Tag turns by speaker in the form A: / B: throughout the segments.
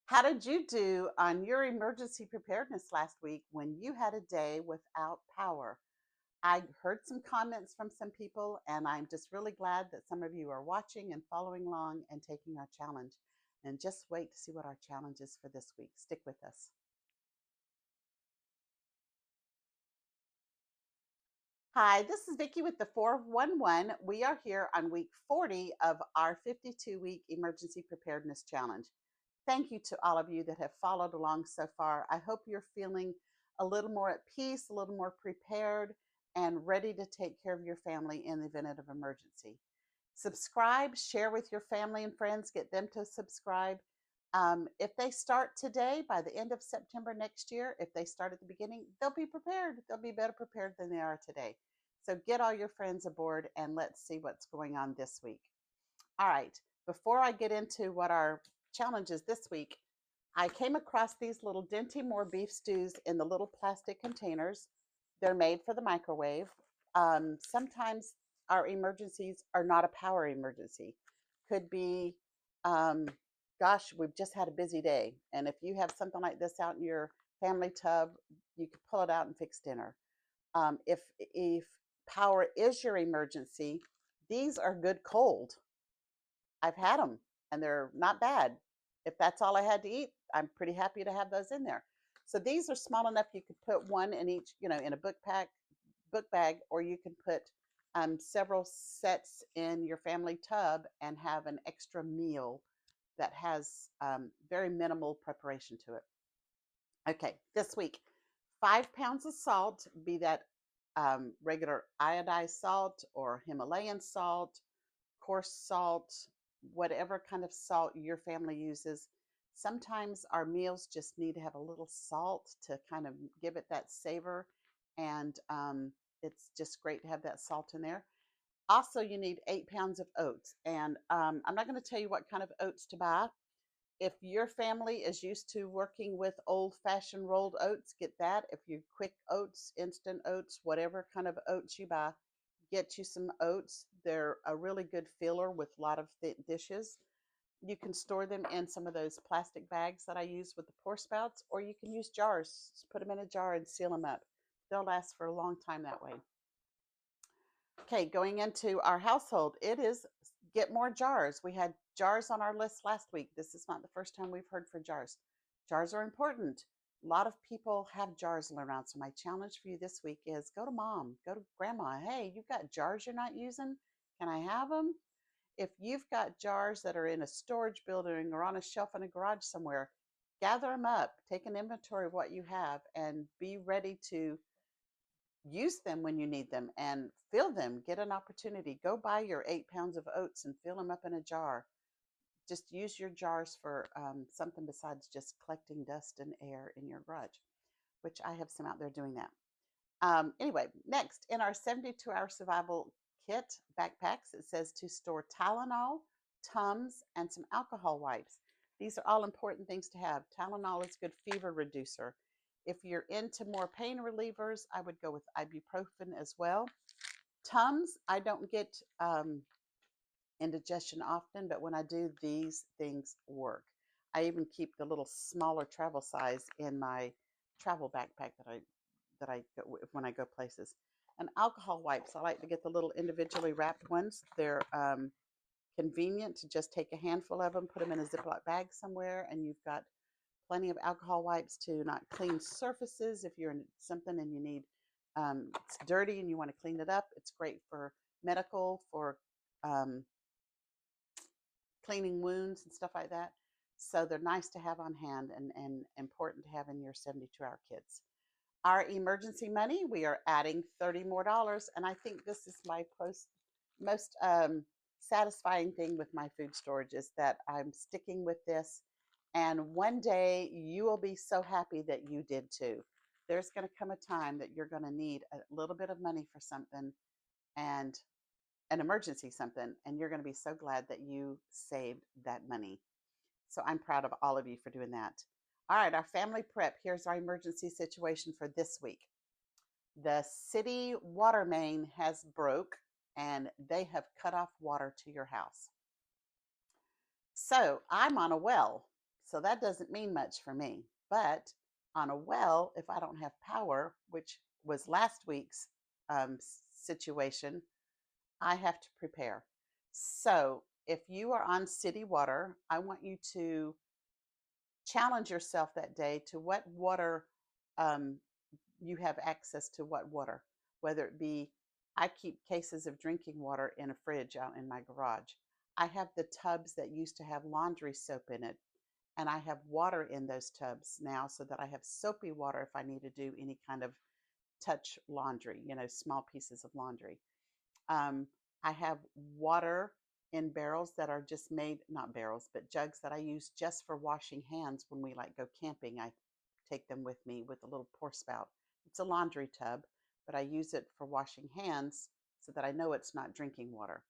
A: How did you do on your emergency preparedness last week when you had a day without power? I heard some comments from some people, and I'm just really glad that some of you are watching and following along and taking our challenge. And just wait to see what our challenge is for this week. Stick with us. Hi, this is Vicki with the 411. We are here on week 40 of our 52-week emergency preparedness challenge. Thank you to all of you that have followed along so far. I hope you're feeling a little more at peace, a little more prepared, and ready to take care of your family in the event of emergency. Subscribe, share with your family and friends, get them to subscribe. If they start today, by the end of September next year, if they start at the beginning, they'll be prepared. They'll be better prepared than they are today. So get all your friends aboard and let's see what's going on this week. All right, before I get into what our challenge is this week, I came across these little Dinty Moore beef stews in the little plastic containers. They're made for the microwave. Sometimes our emergencies are not a power emergency. Could be, um, gosh, we've just had a busy day. And if you have something like this out in your family tub, you could pull it out and fix dinner. If power is your emergency, these are good cold. I've had them and they're not bad. If that's all I had to eat, I'm pretty happy to have those in there. So these are small enough you could put one in each, in a book bag, or you can put several sets in your family tub and have an extra meal that has very minimal preparation to it. Okay, this week, 5 pounds of salt, be that regular iodized salt or Himalayan salt, coarse salt, whatever kind of salt your family uses. Sometimes our meals just need to have a little salt to kind of give it that savor, and it's just great to have that salt in there. Also, you need 8 pounds of oats, and I'm not going to tell you what kind of oats to buy. If your family is used to working with old-fashioned rolled oats, get that. If you quick oats, instant oats, whatever kind of oats you buy, get you some oats. They're a really good filler with a lot of dishes. You can store them in some of those plastic bags that I use with the pour spouts, or you can use jars. Just put them in a jar and seal them up. They'll last for a long time that way. Okay, going into our household, it is get more jars. We had jars on our list last week. This is not the first time we've heard for jars. Jars are important. A lot of people have jars around. So my challenge for you this week is go to mom, go to grandma. Hey, you've got jars you're not using. Can I have them? If you've got jars that are in a storage building or on a shelf in a garage somewhere, gather them up, take an inventory of what you have, and be ready to use them when you need them and fill them. Get an opportunity. Go buy your 8 pounds of oats and fill them up in a jar. Just use your jars for something besides just collecting dust and air in your garage, which I have some out there doing that. Anyway, next in our 72-hour survival kit backpacks, it says to store Tylenol, Tums, and some alcohol wipes. These are all important things to have. Tylenol is a good fever reducer. If you're into more pain relievers, I would go with ibuprofen as well. Tums, I don't get indigestion often, but when I do, these things work. I even keep the little smaller travel size in my travel backpack that I go when I go places. And alcohol wipes, I like to get the little individually wrapped ones. They're convenient to just take a handful of them, put them in a Ziploc bag somewhere, and you've got plenty of alcohol wipes to not clean surfaces. If you're in something and you need it's dirty and you want to clean it up, it's great for medical, for um, cleaning wounds and stuff like that. So they're nice to have on hand and important to have in your 72-hour kits. Our emergency money, we are adding $30 more. And I think this is my most satisfying thing with my food storage is that I'm sticking with this. And one day you will be so happy that you did too. There's going to come a time that you're going to need a little bit of money for something and an emergency something, and you're going to be so glad that you saved that money. So I'm proud of all of you for doing that. All right, our family prep. Here's our emergency situation for this week. The city water main has broke and they have cut off water to your house. So I'm on a well. So that doesn't mean much for me. But on a well, if I don't have power, which was last week's situation, I have to prepare. So if you are on city water, I want you to challenge yourself that day to what water um, you have access to what water, whether it be, I keep cases of drinking water in a fridge out in my garage. I have the tubs that used to have laundry soap in it, and I have water in those tubs now so that I have soapy water if I need to do any kind of touch laundry, small pieces of laundry. Um, I have water in barrels that are just made, not barrels, but jugs that I use just for washing hands when we like go camping. I take them with me with a little pour spout. It's a laundry tub, but I use it for washing hands so that I know it's not drinking water.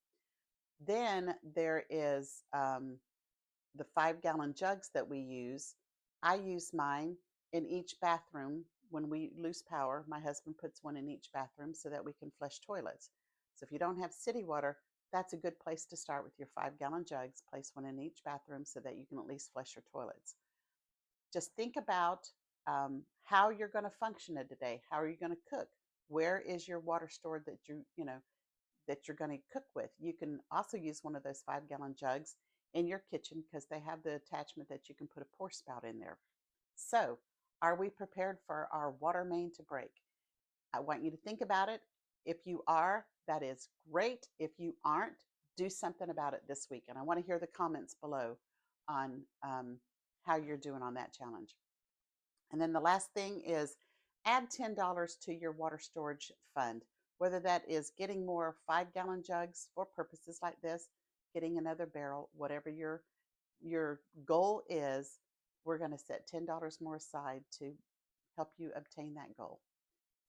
A: Then there is the 5-gallon jugs that we use. I use mine in each bathroom. When we lose power, my husband puts one in each bathroom so that we can flush toilets. So if you don't have city water, that's a good place to start with your 5-gallon jugs. Place one in each bathroom so that you can at least flush your toilets. Just think about how you're going to function it today. How are you going to cook? Where is your water stored that that you're going to cook with? You can also use one of those 5-gallon jugs in your kitchen because they have the attachment that you can put a pour spout in there. So, are we prepared for our water main to break? I want you to think about it. If you are, that is great. If you aren't, do something about it this week. And I want to hear the comments below on how you're doing on that challenge. And then the last thing is add $10 to your water storage fund, whether that is getting more 5-gallon jugs for purposes like this, getting another barrel, whatever your goal is, we're going to set $10 more aside to help you obtain that goal.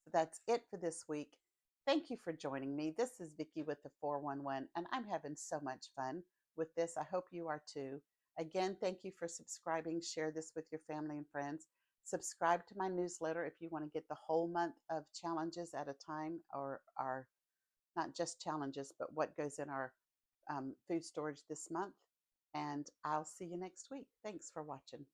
A: So that's it for this week. Thank you for joining me. This is Vicki with the 411, and I'm having so much fun with this. I hope you are too. Again, thank you for subscribing. Share this with your family and friends. Subscribe to my newsletter if you want to get the whole month of challenges at a time, or our not just challenges, but what goes in our food storage this month. And I'll see you next week. Thanks for watching.